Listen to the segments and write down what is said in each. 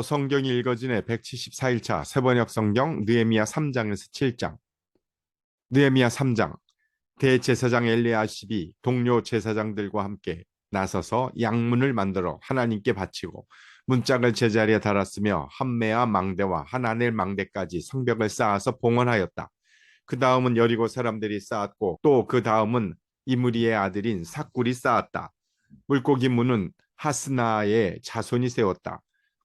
성경이 읽어지네 174일차 세번역 성경 느헤미야 3장에서 7장. 느헤미야 3장. 대제사장 엘리야십이 동료 제사장들과 함께 나서서 양문을 만들어 하나님께 바치고 문짝을 제자리에 달았으며 함메아 망대와 하나넬 망대까지 성벽을 쌓아서 봉헌하였다. 그 다음은 여리고 사람들이 쌓았고 또 그 다음은 이므리의 아들인 삭굴이 쌓았다. 물고기 문은 하스나의 자손이 세웠다.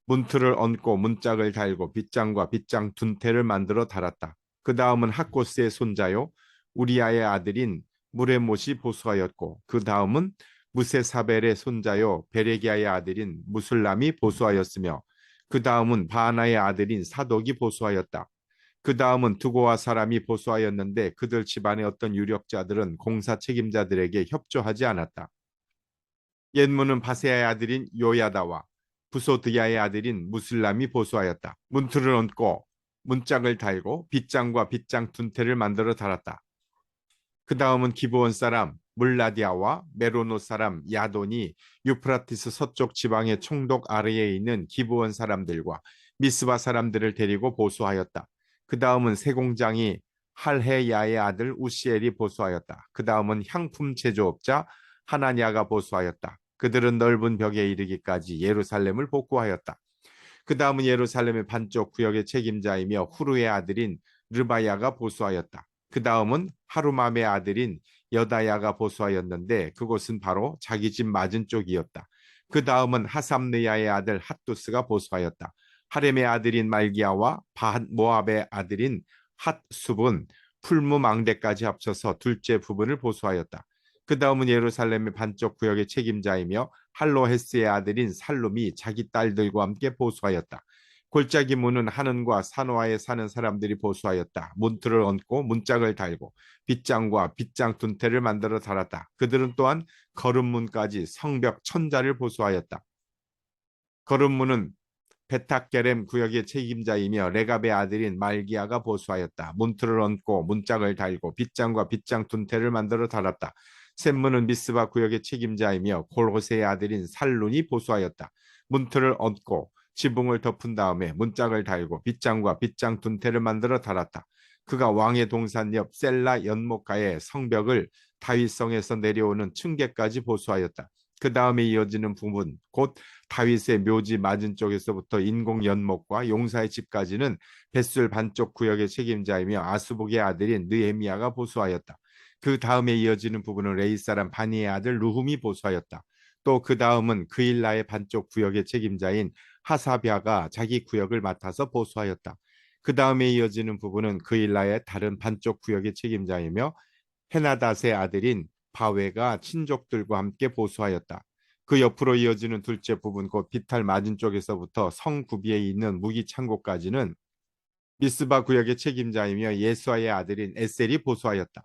문틀을 얹고 문짝을 달고 빗장과 빗장 둔태를 만들어 달았다. 그 다음은 학고스의 손자요 우리아의 아들인 무레못이 보수하였고 그 다음은 무세사벨의 손자요 베레기아의 아들인 무술람이 보수하였으며 그 다음은 바나의 아들인 사독이 보수하였다. 그 다음은 두고와 사람이 보수하였는데 그들 집안의 어떤 유력자들은 공사 책임자들에게 협조하지 않았다. 옛문은 바세아의 아들인 요야다와 부소드야의 아들인 무슬람이 보수하였다. 문틀을 얹고 문짝을 달고 빗장과 빗장 둔태를 만들어 달았다. 그 다음은 기브온 사람 물라디아와 메로노 사람 야돈이 유프라티스 서쪽 지방의 총독 아래에 있는 기브온 사람들과 미스바 사람들을 데리고 보수하였다. 그 다음은 세공장이 할헤야의 아들 우시엘이 보수하였다. 그 다음은 향품 제조업자 하나냐가 보수하였다. 그들은 넓은 벽에 이르기까지 예루살렘을 복구하였다. 그 다음은 예루살렘의 반쪽 구역의 책임자이며 후루의 아들인 르바야가 보수하였다. 그 다음은 하루맘의 아들인 여다야가 보수하였는데 그곳은 바로 자기 집 맞은 쪽이었다. 그 다음은 하삼느야의 아들 핫두스가 보수하였다. 하렘의 아들인 말기야와 바한 모압의 아들인 핫숲은 풀무 망대까지 합쳐서 둘째 부분을 보수하였다. 그 다음은 예루살렘의 반쪽 구역의 책임자이며 할로헤스의 아들인 살룸이 자기 딸들과 함께 보수하였다. 골짜기 문은 하는과 산호아에 사는 사람들이 보수하였다. 문틀을 얹고 문짝을 달고 빗장과 빗장 둔태를 만들어 달았다. 그들은 또한 거름문까지 성벽 천자를 보수하였다. 거름문은 베탁게렘 구역의 책임자이며 레갑의 아들인 말기야가 보수하였다. 문틀을 얹고 문짝을 달고 빗장과 빗장 둔태를 만들어 달았다. 샘문은 미스바 구역의 책임자이며 골호세의 아들인 살룬이 보수하였다. 문틀을 얹고 지붕을 덮은 다음에 문짝을 달고 빗장과 빗장 둔태를 만들어 달았다. 그가 왕의 동산 옆 셀라 연못가의 성벽을 다윗성에서 내려오는 층계까지 보수하였다. 그 다음에 이어지는 부분 곧 다윗의 묘지 맞은 쪽에서부터 인공 연못과 용사의 집까지는 벳술 반쪽 구역의 책임자이며 아스복의 아들인 느헤미야가 보수하였다. 그 다음에 이어지는 부분은 레이 사람 바니의 아들 루훔이 보수하였다. 또 그 다음은 그일라의 반쪽 구역의 책임자인 하사비아가 자기 구역을 맡아서 보수하였다. 그 다음에 이어지는 부분은 그일라의 다른 반쪽 구역의 책임자이며 헤나닷의 아들인 바웨가 친족들과 함께 보수하였다. 그 옆으로 이어지는 둘째 부분 곧 비탈 맞은 쪽에서부터 성 구비에 있는 무기 창고까지는 미스바 구역의 책임자이며 예수아의 아들인 에셀이 보수하였다.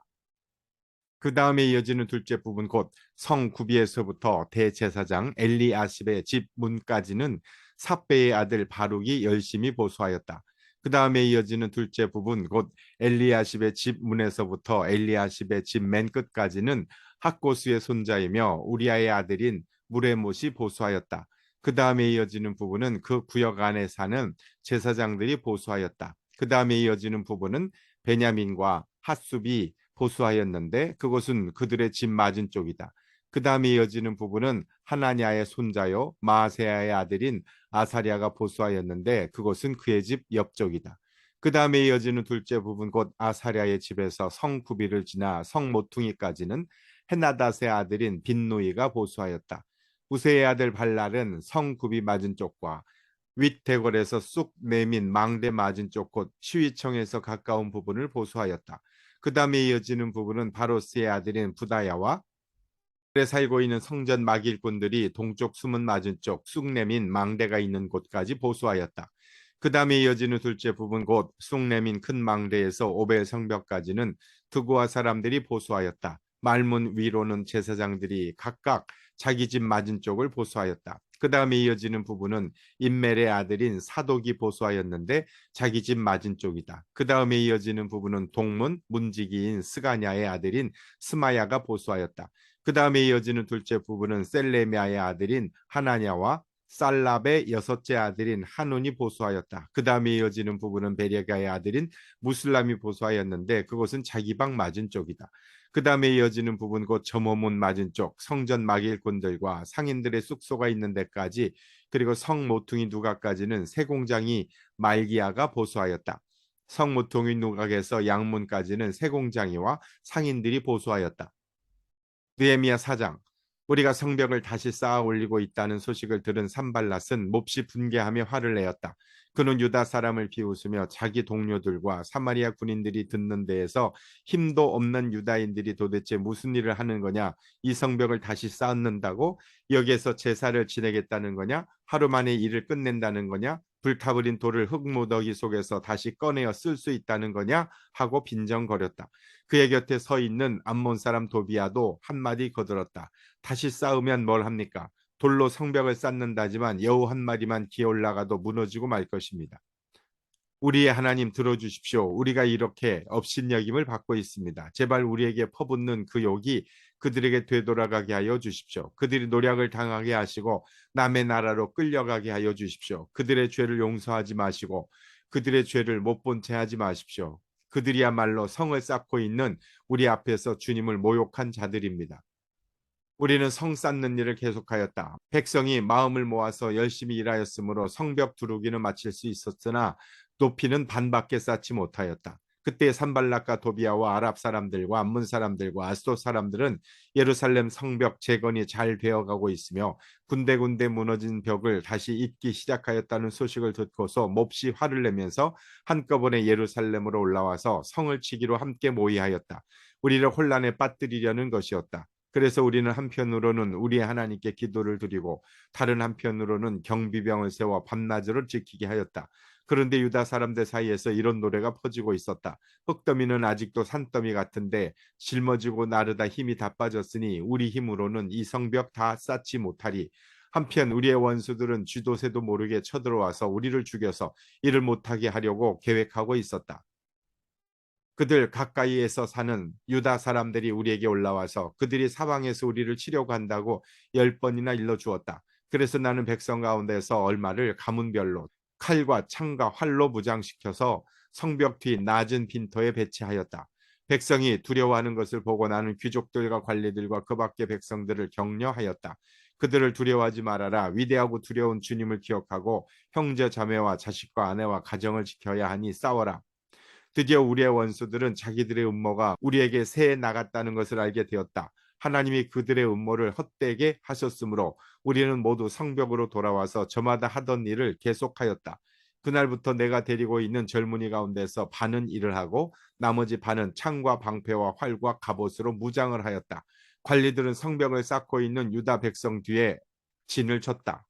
그 다음에 이어지는 둘째 부분 곧 성 구비에서부터 대제사장 엘리아십의 집 문까지는 삽베의 아들 바룩이 열심히 보수하였다. 그 다음에 이어지는 둘째 부분 곧 엘리아십의 집 문에서부터 엘리아십의 집 맨 끝까지는 학고수의 손자이며 우리아의 아들인 무레못이 보수하였다. 그 다음에 이어지는 부분은 그 구역 안에 사는 제사장들이 보수하였다. 그 다음에 이어지는 부분은 베냐민과 핫숲이 보수하였는데 그것은 그들의 집 맞은 쪽이다. 그 다음에 이어지는 부분은 하나냐의 손자요 마세야의 아들인 아사리아가 보수하였는데 그것은 그의 집 옆쪽이다. 그 다음에 이어지는 둘째 부분 곧 아사리아의 집에서 성 구비를 지나 성 모퉁이까지는 헤나닷의 아들인 빈누이가 보수하였다. 우세의 아들 발랄은 성 구비 맞은 쪽과 윗대궐에서 쑥 내민 망대 맞은 쪽 곧 시위청에서 가까운 부분을 보수하였다. 그 다음에 이어지는 부분은 바로스의 아들인 부다야와 그에 살고 있는 성전 마길꾼들이 동쪽 수문 맞은 쪽 쑥내민 망대가 있는 곳까지 보수하였다. 그 다음에 이어지는 둘째 부분 곧 쑥내민 큰 망대에서 오벨 성벽까지는 두고와 사람들이 보수하였다. 말문 위로는 제사장들이 각각 자기 집 맞은 쪽을 보수하였다. 그 다음에 이어지는 부분은 인멜의 아들인 사독이 보수하였는데 자기 집 맞은 쪽이다. 그 다음에 이어지는 부분은 동문 문지기인 스가냐의 아들인 스마야가 보수하였다. 그 다음에 이어지는 둘째 부분은 셀레미아의 아들인 하나냐와 살랍의 여섯째 아들인 한운이 보수하였다. 그 다음에 이어지는 부분은 베레가의 아들인 무슬람이 보수하였는데 그곳은 자기 방 맞은 쪽이다. 그 다음에 이어지는 부분 곧 점호문 맞은 쪽 성전 막일꾼들과 상인들의 숙소가 있는 데까지 그리고 성 모퉁이 누각까지는 세공장이 말기야가 보수하였다. 성 모퉁이 누각에서 양문까지는 세공장이와 상인들이 보수하였다. 느헤미야 4장. 우리가 성벽을 다시 쌓아 올리고 있다는 소식을 들은 산발랏은 몹시 분개하며 화를 내었다. 그는 유다 사람을 비웃으며 자기 동료들과 사마리아 군인들이 듣는 데에서 힘도 없는 유다인들이 도대체 무슨 일을 하는 거냐? 이 성벽을 다시 쌓는다고? 여기에서 제사를 지내겠다는 거냐? 하루 만에 일을 끝낸다는 거냐? 불타버린 돌을 흙무더기 속에서 다시 꺼내어 쓸 수 있다는 거냐? 하고 빈정거렸다. 그의 곁에 서 있는 암몬 사람 도비아도 한마디 거들었다. 다시 쌓으면 뭘 합니까? 돌로 성벽을 쌓는다지만 여우 한 마리만 기어 올라가도 무너지고 말 것입니다. 우리의 하나님 들어주십시오. 우리가 이렇게 업신여김을 받고 있습니다. 제발 우리에게 퍼붓는 그 욕이 그들에게 되돌아가게 하여 주십시오. 그들이 노략을 당하게 하시고 남의 나라로 끌려가게 하여 주십시오. 그들의 죄를 용서하지 마시고 그들의 죄를 못 본 채 하지 마십시오. 그들이야말로 성을 쌓고 있는 우리 앞에서 주님을 모욕한 자들입니다. 우리는 성 쌓는 일을 계속하였다. 백성이 마음을 모아서 열심히 일하였으므로 성벽 두르기는 마칠 수 있었으나 높이는 반밖에 쌓지 못하였다. 그때 산발락과 도비아와 아랍 사람들과 암문 사람들과 아스돗 사람들은 예루살렘 성벽 재건이 잘 되어가고 있으며 군데군데 무너진 벽을 다시 잇기 시작하였다는 소식을 듣고서 몹시 화를 내면서 한꺼번에 예루살렘으로 올라와서 성을 치기로 함께 모의하였다. 우리를 혼란에 빠뜨리려는 것이었다. 그래서 우리는 한편으로는 우리 하나님께 기도를 드리고 다른 한편으로는 경비병을 세워 밤낮으로 지키게 하였다. 그런데 유다 사람들 사이에서 이런 노래가 퍼지고 있었다. 흙더미는 아직도 산더미 같은데 짊어지고 나르다 힘이 다 빠졌으니 우리 힘으로는 이 성벽 다 쌓지 못하리. 한편 우리의 원수들은 쥐도 새도 모르게 쳐들어와서 우리를 죽여서 일을 못하게 하려고 계획하고 있었다. 그들 가까이에서 사는 유다 사람들이 우리에게 올라와서 그들이 사방에서 우리를 치려고 한다고 10번이나 일러주었다. 그래서 나는 백성 가운데서 얼마를 가문별로 칼과 창과 활로 무장시켜서 성벽 뒤 낮은 빈터에 배치하였다. 백성이 두려워하는 것을 보고 나는 귀족들과 관리들과 그 밖의 백성들을 격려하였다. 그들을 두려워하지 말아라. 위대하고 두려운 주님을 기억하고 형제 자매와 자식과 아내와 가정을 지켜야 하니 싸워라. 드디어 우리의 원수들은 자기들의 음모가 우리에게 새해 나갔다는 것을 알게 되었다. 하나님이 그들의 음모를 헛되게 하셨으므로 우리는 모두 성벽으로 돌아와서 저마다 하던 일을 계속하였다. 그날부터 내가 데리고 있는 젊은이 가운데서 반은 일을 하고 나머지 반은 창과 방패와 활과 갑옷으로 무장을 하였다. 관리들은 성벽을 쌓고 있는 유다 백성 뒤에 진을 쳤다.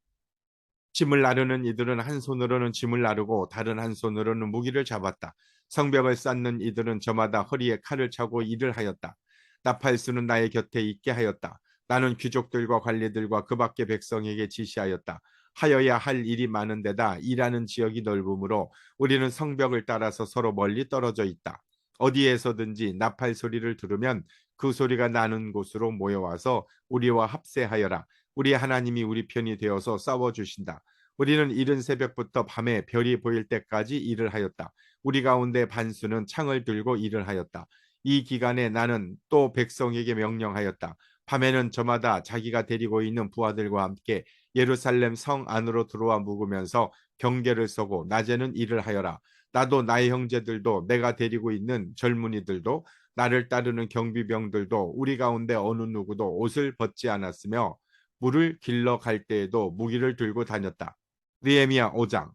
짐을 나르는 이들은 한 손으로는 짐을 나르고 다른 한 손으로는 무기를 잡았다. 성벽을 쌓는 이들은 저마다 허리에 칼을 차고 일을 하였다. 나팔수는 나의 곁에 있게 하였다. 나는 귀족들과 관리들과 그 밖의 백성에게 지시하였다. 하여야 할 일이 많은 데다 일하는 지역이 넓으므로 우리는 성벽을 따라서 서로 멀리 떨어져 있다. 어디에서든지 나팔 소리를 들으면 그 소리가 나는 곳으로 모여와서 우리와 합세하여라. 우리 하나님이 우리 편이 되어서 싸워주신다. 우리는 이른 새벽부터 밤에 별이 보일 때까지 일을 하였다. 우리 가운데 반수는 창을 들고 일을 하였다. 이 기간에 나는 또 백성에게 명령하였다. 밤에는 저마다 자기가 데리고 있는 부하들과 함께 예루살렘 성 안으로 들어와 묵으면서 경계를 서고 낮에는 일을 하여라. 나도 나의 형제들도 내가 데리고 있는 젊은이들도 나를 따르는 경비병들도 우리 가운데 어느 누구도 옷을 벗지 않았으며 물을 길러 갈 때에도 무기를 들고 다녔다. 느헤미야 5장.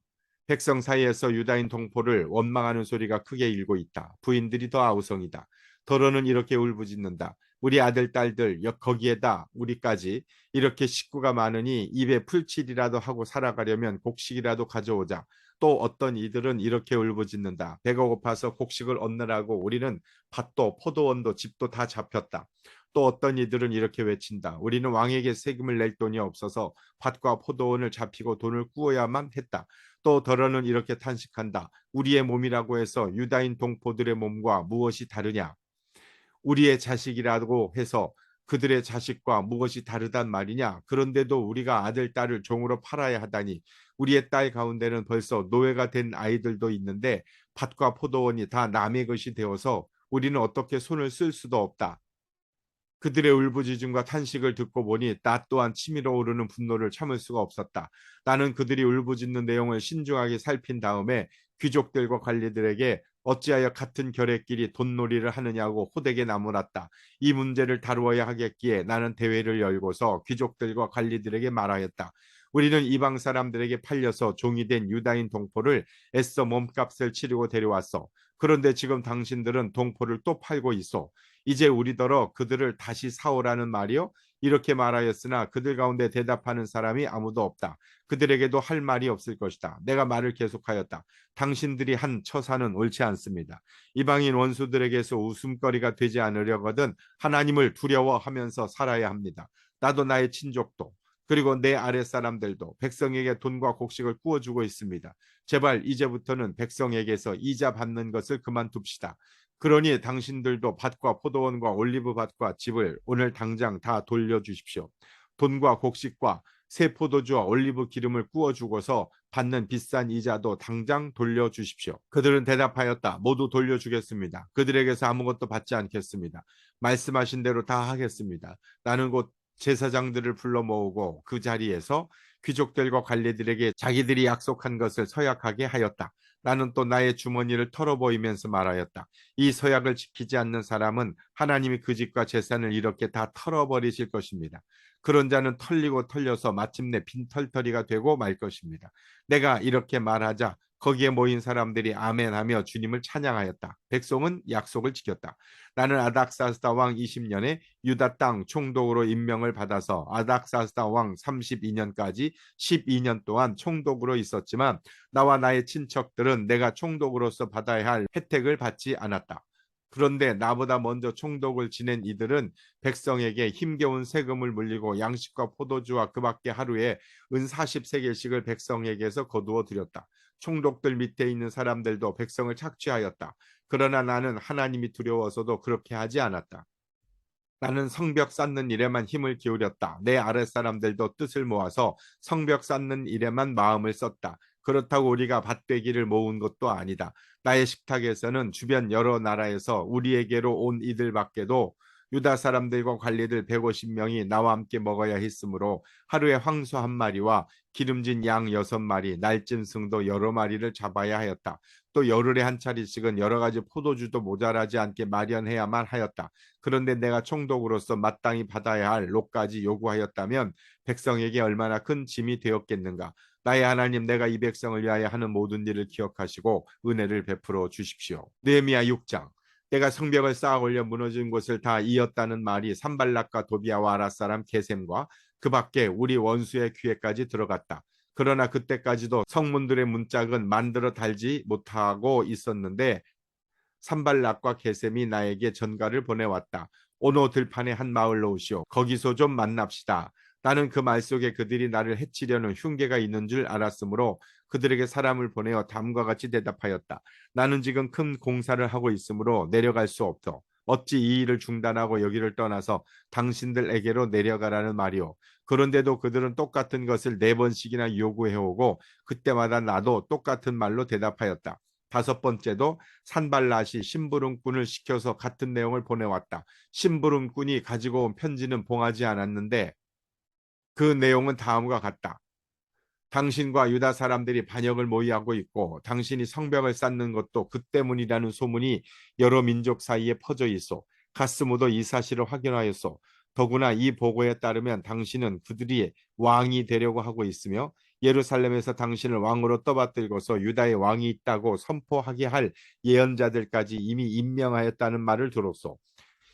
백성 사이에서 유다인 동포를 원망하는 소리가 크게 일고 있다. 부인들이 더 아우성이다. 더러는 이렇게 울부짖는다. 우리 아들 딸들 거기에다 우리까지 이렇게 식구가 많으니 입에 풀칠이라도 하고 살아가려면 곡식이라도 가져오자. 또 어떤 이들은 이렇게 울부짖는다. 배가 고파서 곡식을 얻느라고 우리는 밭도 포도원도 집도 다 잡혔다. 또 어떤 이들은 이렇게 외친다. 우리는 왕에게 세금을 낼 돈이 없어서 밭과 포도원을 잡히고 돈을 구워야만 했다. 또 더러는 이렇게 탄식한다. 우리의 몸이라고 해서 유다인 동포들의 몸과 무엇이 다르냐? 우리의 자식이라고 해서 그들의 자식과 무엇이 다르단 말이냐? 그런데도 우리가 아들, 딸을 종으로 팔아야 하다니 우리의 딸 가운데는 벌써 노예가 된 아이들도 있는데 밭과 포도원이 다 남의 것이 되어서 우리는 어떻게 손을 쓸 수도 없다. 그들의 울부짖음과 탄식을 듣고 보니 나 또한 치밀어 오르는 분노를 참을 수가 없었다. 나는 그들이 울부짖는 내용을 신중하게 살핀 다음에 귀족들과 관리들에게 어찌하여 같은 결의끼리 돈놀이를 하느냐고 호되게 나무랐다. 이 문제를 다루어야 하겠기에 나는 대회를 열고서 귀족들과 관리들에게 말하였다. 우리는 이방 사람들에게 팔려서 종이 된 유다인 동포를 애써 몸값을 치르고 데려왔어. 그런데 지금 당신들은 동포를 또 팔고 있어. 이제 우리더러 그들을 다시 사오라는 말이요. 이렇게 말하였으나 그들 가운데 대답하는 사람이 아무도 없다. 그들에게도 할 말이 없을 것이다. 내가 말을 계속하였다. 당신들이 한 처사는 옳지 않습니다. 이방인 원수들에게서 웃음거리가 되지 않으려거든 하나님을 두려워하면서 살아야 합니다. 나도 나의 친족도 그리고 내 아랫사람들도 백성에게 돈과 곡식을 구워주고 있습니다. 제발 이제부터는 백성에게서 이자 받는 것을 그만둡시다. 그러니 당신들도 밭과 포도원과 올리브 밭과 집을 오늘 당장 다 돌려주십시오. 돈과 곡식과 새 포도주와 올리브 기름을 구워주고서 받는 비싼 이자도 당장 돌려주십시오. 그들은 대답하였다. 모두 돌려주겠습니다. 그들에게서 아무것도 받지 않겠습니다. 말씀하신 대로 다 하겠습니다. 나는 곧 제사장들을 불러 모으고 그 자리에서 귀족들과 관리들에게 자기들이 약속한 것을 서약하게 하였다. 나는 또 나의 주머니를 털어보이면서 말하였다. 이 서약을 지키지 않는 사람은 하나님이 그 집과 재산을 이렇게 다 털어버리실 것입니다. 그런 자는 털리고 털려서 마침내 빈털터리가 되고 말 것입니다. 내가 이렇게 말하자 거기에 모인 사람들이 아멘하며 주님을 찬양하였다. 백성은 약속을 지켰다. 나는 아닥사스다 왕 20년에 유다 땅 총독으로 임명을 받아서 아닥사스다 왕 32년까지 12년 동안 총독으로 있었지만 나와 나의 친척들은 내가 총독으로서 받아야 할 혜택을 받지 않았다. 그런데 나보다 먼저 총독을 지낸 이들은 백성에게 힘겨운 세금을 물리고 양식과 포도주와 그 밖에 하루에 은 40세겔씩을 백성에게서 거두어 들였다. 총독들 밑에 있는 사람들도 백성을 착취하였다. 그러나 나는 하나님이 두려워서도 그렇게 하지 않았다. 나는 성벽 쌓는 일에만 힘을 기울였다. 내 아랫사람들도 뜻을 모아서 성벽 쌓는 일에만 마음을 썼다. 그렇다고 우리가 밭되기를 모은 것도 아니다. 나의 식탁에서는 주변 여러 나라에서 우리에게로 온 이들 밖에도 유다 사람들과 관리들 150명이 나와 함께 먹어야 했으므로 하루에 황소 한 마리와 기름진 양 6마리, 날쌘 승도 여러 마리를 잡아야 하였다. 또 열흘에 한 차례씩은 여러 가지 포도주도 모자라지 않게 마련해야만 하였다. 그런데 내가 총독으로서 마땅히 받아야 할 롯까지 요구하였다면 백성에게 얼마나 큰 짐이 되었겠는가. 나의 하나님 내가 이 백성을 위하여 하는 모든 일을 기억하시고 은혜를 베풀어 주십시오. 느헤미야 6장. 내가 성벽을 쌓아 올려 무너진 곳을 다 이었다는 말이 산발락과 도비아와 아랏사람 게셈과 그 밖에 우리 원수의 귀에까지 들어갔다. 그러나 그때까지도 성문들의 문짝은 만들어 달지 못하고 있었는데 산발락과 게셈이 나에게 전가를 보내왔다. 오노 들판의 한 마을로 오시오. 거기서 좀 만납시다. 나는 그 말 속에 그들이 나를 해치려는 흉계가 있는 줄 알았으므로 그들에게 사람을 보내어 다음과 같이 대답하였다. 나는 지금 큰 공사를 하고 있으므로 내려갈 수 없어. 어찌 이 일을 중단하고 여기를 떠나서 당신들에게로 내려가라는 말이오. 그런데도 그들은 똑같은 것을 4번씩이나 요구해오고 그때마다 나도 똑같은 말로 대답하였다. 5번째도 산발랏이 심부름꾼을 시켜서 같은 내용을 보내왔다. 심부름꾼이 가지고 온 편지는 봉하지 않았는데 그 내용은 다음과 같다. 당신과 유다 사람들이 반역을 모의하고 있고 당신이 성벽을 쌓는 것도 그 때문이라는 소문이 여러 민족 사이에 퍼져 있어. 가스무도 이 사실을 확인하였어. 더구나 이 보고에 따르면 당신은 그들이 왕이 되려고 하고 있으며 예루살렘에서 당신을 왕으로 떠받들고서 유다의 왕이 있다고 선포하게 할 예언자들까지 이미 임명하였다는 말을 들었소.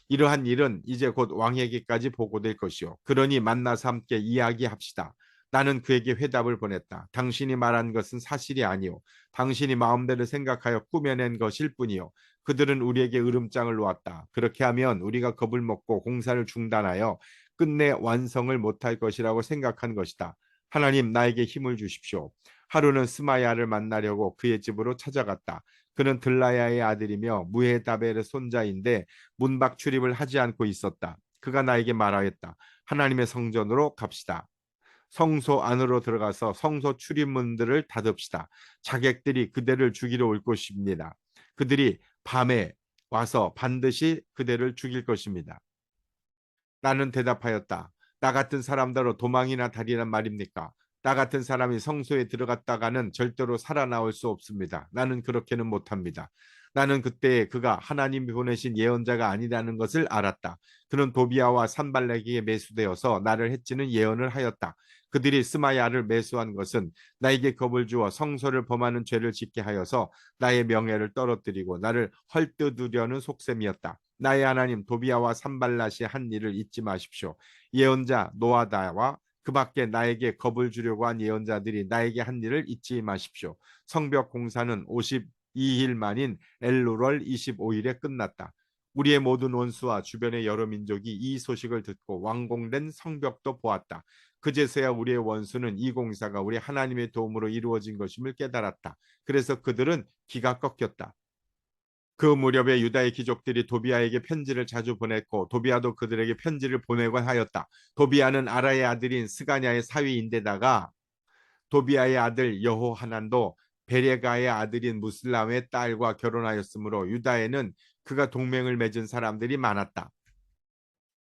이러한 일은 이제 곧 왕에게까지 보고될 것이요. 그러니 만나서 함께 이야기합시다. 나는 그에게 회답을 보냈다. 당신이 말한 것은 사실이 아니요. 당신이 마음대로 생각하여 꾸며낸 것일 뿐이요. 그들은 우리에게 으름장을 놓았다. 그렇게 하면 우리가 겁을 먹고 공사를 중단하여 끝내 완성을 못할 것이라고 생각한 것이다. 하나님 나에게 힘을 주십시오. 하루는 스마야를 만나려고 그의 집으로 찾아갔다. 그는 들라야의 아들이며 무헤다벨의 손자인데 문밖 출입을 하지 않고 있었다. 그가 나에게 말하였다. 하나님의 성전으로 갑시다. 성소 안으로 들어가서 성소 출입문들을 닫읍시다. 자객들이 그대를 죽이러 올 것입니다. 그들이 밤에 와서 반드시 그대를 죽일 것입니다. 나는 대답하였다. 나 같은 사람대로 도망이나 다리란 말입니까? 나 같은 사람이 성소에 들어갔다가는 절대로 살아나올 수 없습니다. 나는 그렇게는 못합니다. 나는 그때 그가 하나님이 보내신 예언자가 아니라는 것을 알았다. 그는 도비아와 산발락에게 매수되어서 나를 해치는 예언을 하였다. 그들이 스마야를 매수한 것은 나에게 겁을 주어 성소를 범하는 죄를 짓게 하여서 나의 명예를 떨어뜨리고 나를 헐뜯으려는 속셈이었다. 나의 하나님 도비아와 산발랏이 한 일을 잊지 마십시오. 예언자 노아다와 그 밖에 나에게 겁을 주려고 한 예언자들이 나에게 한 일을 잊지 마십시오. 성벽 공사는 52일 만인 엘루럴 25일에 끝났다. 우리의 모든 원수와 주변의 여러 민족이 이 소식을 듣고 완공된 성벽도 보았다. 그제서야 우리의 원수는 이 공사가 우리 하나님의 도움으로 이루어진 것임을 깨달았다. 그래서 그들은 기가 꺾였다. 그 무렵에 유다의 귀족들이 도비아에게 편지를 자주 보냈고 도비아도 그들에게 편지를 보내곤 하였다. 도비아는 아라의 아들인 스가냐의 사위인데다가 도비아의 아들 여호하난도 베레가의 아들인 무슬람의 딸과 결혼하였으므로 유다에는 그가 동맹을 맺은 사람들이 많았다.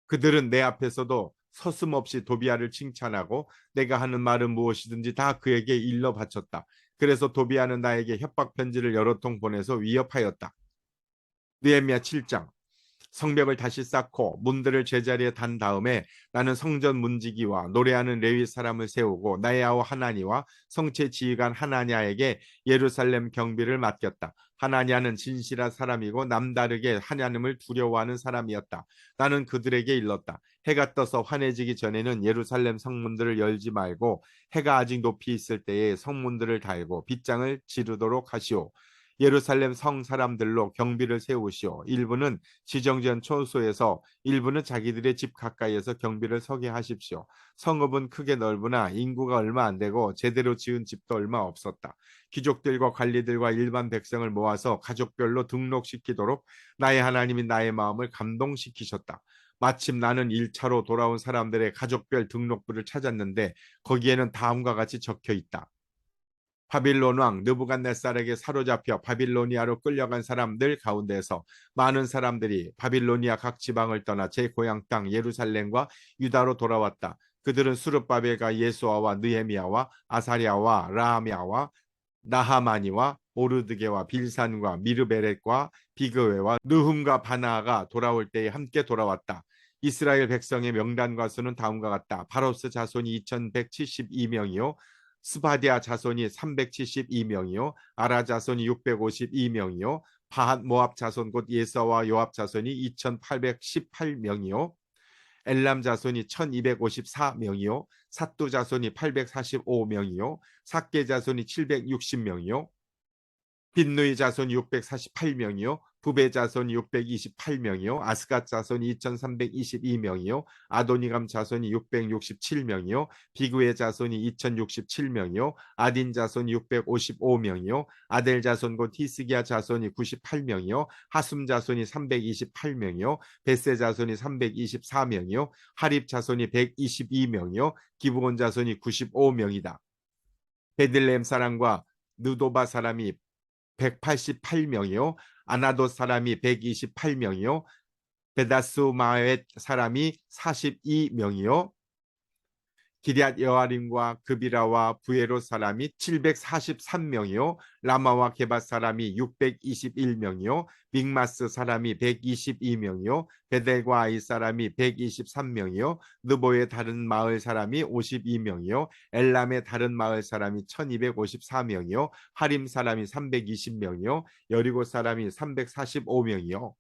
그들은 내 앞에서도 서슴없이 도비아를 칭찬하고 내가 하는 말은 무엇이든지 다 그에게 일러 바쳤다. 그래서 도비아는 나에게 협박 편지를 여러 통 보내서 위협하였다. 느헤미야 7장. 성벽을 다시 쌓고 문들을 제자리에 단 다음에 나는 성전 문지기와 노래하는 레위 사람을 세우고 나의 아우 하나니와 성체 지휘관 하나냐에게 예루살렘 경비를 맡겼다. 하나냐는 진실한 사람이고 남다르게 하나님을 두려워하는 사람이었다. 나는 그들에게 일렀다. 해가 떠서 환해지기 전에는 예루살렘 성문들을 열지 말고 해가 아직 높이 있을 때에 성문들을 달고 빗장을 지르도록 하시오. 예루살렘 성 사람들로 경비를 세우시오. 일부는 지정전 초소에서 일부는 자기들의 집 가까이에서 경비를 서게 하십시오. 성읍은 크게 넓으나 인구가 얼마 안 되고 제대로 지은 집도 얼마 없었다. 귀족들과 관리들과 일반 백성을 모아서 가족별로 등록시키도록 나의 하나님이 나의 마음을 감동시키셨다. 마침 나는 1차로 돌아온 사람들의 가족별 등록부를 찾았는데 거기에는 다음과 같이 적혀 있다. 바빌론 왕 느부갓네살에게 사로잡혀 바빌로니아로 끌려간 사람들 가운데서 많은 사람들이 바빌로니아 각 지방을 떠나 제 고향 땅 예루살렘과 유다로 돌아왔다. 그들은 수르바벨과 예수아와 느헤미야와 아사랴와 라하미야와 나하마니와 오르드게와 빌산과 미르베렛과 비그웨와 느훔과 바나가 돌아올 때에 함께 돌아왔다. 이스라엘 백성의 명단과 수는 다음과 같다. 바로스 자손이 2172명이요. 스바디아 자손이 372명이요. 아라 자손이 652명이요. 바핫 모압 자손 곧 예사와 요압 자손이 2818명이요. 엘람 자손이 1254명이요. 삿두 자손이 845명이요. 삭게 자손이 760명이요. 빈누이 자손이 648명이요. 부베 자손이 628명이요. 아스갓 자손이 2322명이요. 아도니감 자손이 667명이요. 비그의 자손이 2067명이요. 아딘 자손이 655명이요. 아델 자손 곧 히스기야 자손이 98명이요. 하숨 자손이 328명이요. 베세 자손이 324명이요. 하립 자손이 122명이요. 기브온 자손이 95명이다. 베들레헴 사람과 느도바 사람이 188명이요. 아나도 사람이 128명이요. 베다스마웻 사람이 42명이요. 기럇 여아림과 그비라와 부에로 사람이 743명이요. 라마와 게밧 사람이 621명이요. 믹마스 사람이 122명이요. 베델과 아이 사람이 123명이요. 느보의 다른 마을 사람이 52명이요. 엘람의 다른 마을 사람이 1254명이요. 하림 사람이 320명이요. 여리고 사람이 345명이요.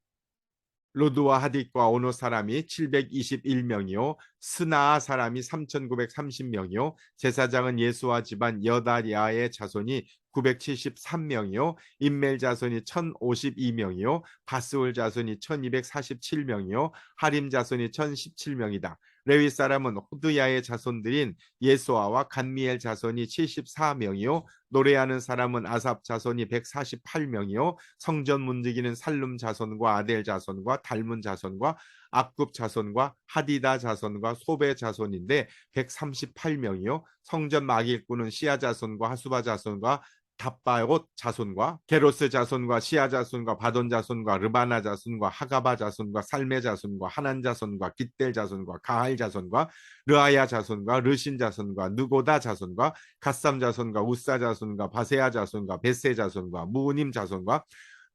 로드와 하딕과 오노 사람이 721명이요. 스나아 사람이 3930명이요. 제사장은 예수와 집안 여다리아의 자손이 973명이요. 인멜 자손이 1052명이요. 바스울 자손이 1247명이요. 하림 자손이 1017명이다. 레위 사람은 호드야의 자손들인 예수아와 간미엘 자손이 74명이요 노래하는 사람은 아삽 자손이 148명이요 성전 문지기는 살룸 자손과 아델 자손과 달문 자손과 악굽 자손과 하디다 자손과 소베 자손인데 138명이요 성전 마길꾼은 시아 자손과 하수바 자손과 답바옷 자손과 게로스 자손과 시아 자손과 바돈 자손과 르바나 자손과 하가바 자손과 살메 자손과 하난 자손과 깃델 자손과 가할 자손과 르아야 자손과 르신 자손과 느고다 자손과 갓삼 자손과 우사 자손과 바세아 자손과 베세 자손과 무님 자손과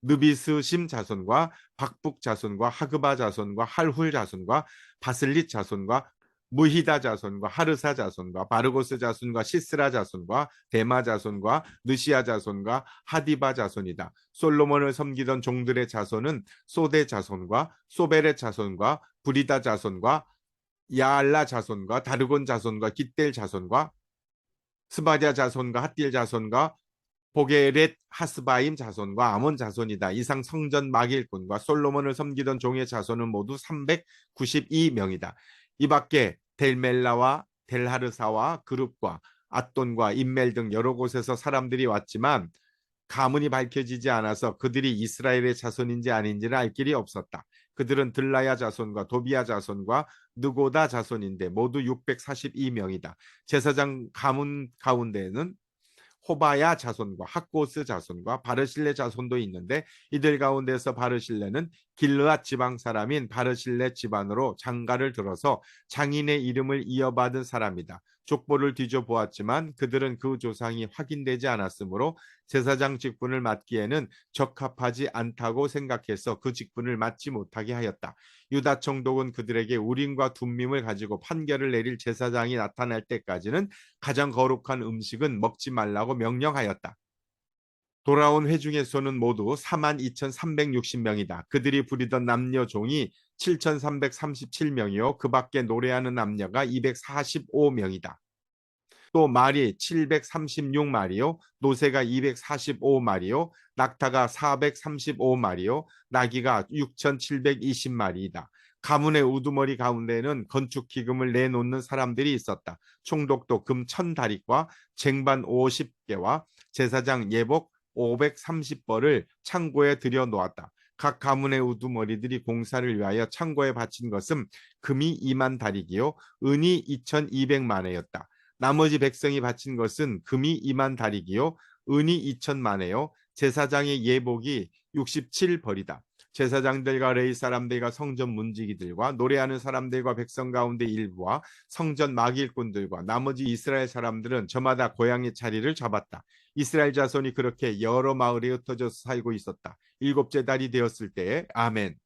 느비스심 자손과 박북 자손과 하그바 자손과 할훌 자손과 바슬릿 자손과 무히다 자손과 하르사 자손과 바르고스 자손과 시스라 자손과 데마 자손과 느시아 자손과 하디바 자손이다. 솔로몬을 섬기던 종들의 자손은 소데 자손과 소베렛 자손과 부리다 자손과 야알라 자손과 다르곤 자손과 깃델 자손과 스바랴 자손과 핫딜 자손과 보게렛 하스바임 자손과 아몬 자손이다. 이상 성전 마길꾼과 솔로몬을 섬기던 종의 자손은 모두 392명이다. 이 밖에 델멜라와 델하르사와 그룹과 앗돈과 인멜 등 여러 곳에서 사람들이 왔지만 가문이 밝혀지지 않아서 그들이 이스라엘의 자손인지 아닌지를 알 길이 없었다. 그들은 들라야 자손과 도비야 자손과 느고다 자손인데 모두 642명이다. 제사장 가문 가운데는 호바야 자손과 학고스 자손과 바르실레 자손도 있는데 이들 가운데서 바르실레는 길르앗 지방 사람인 바르실레 집안으로 장가를 들어서 장인의 이름을 이어받은 사람이다. 족보를 뒤져보았지만 그들은 그 조상이 확인되지 않았으므로 제사장 직분을 맡기에는 적합하지 않다고 생각해서 그 직분을 맡지 못하게 하였다. 유다 총독은 그들에게 우림과 둠밈을 가지고 판결을 내릴 제사장이 나타날 때까지는 가장 거룩한 음식은 먹지 말라고 명령하였다. 돌아온 회중의 수는 모두 42,360명이다. 그들이 부리던 남녀 종이 7,337명이요. 그 밖에 노래하는 남녀가 245명이다. 또 말이 736마리요, 노새가 245마리요, 낙타가 435마리요, 나귀가 6,720마리이다. 가문의 우두머리 가운데는 건축 기금을 내놓는 사람들이 있었다. 총독도 금 1,000다릭과 쟁반 50개와 제사장 예복 530벌을 창고에 들여놓았다. 각 가문의 우두머리들이 공사를 위하여 창고에 바친 것은 금이 2만 다릭이요, 은이 2,200만회였다. 나머지 백성이 바친 것은 금이 2만 다릭이요, 은이 2,000만회요, 제사장의 예복이 67벌이다. 제사장들과 레위 사람들과 성전 문지기들과 노래하는 사람들과 백성 가운데 일부와 성전 마길꾼들과 나머지 이스라엘 사람들은 저마다 고향의 자리를 잡았다. 이스라엘 자손이 그렇게 여러 마을에 흩어져서 살고 있었다. 일곱째 달이 되었을 때에 아멘.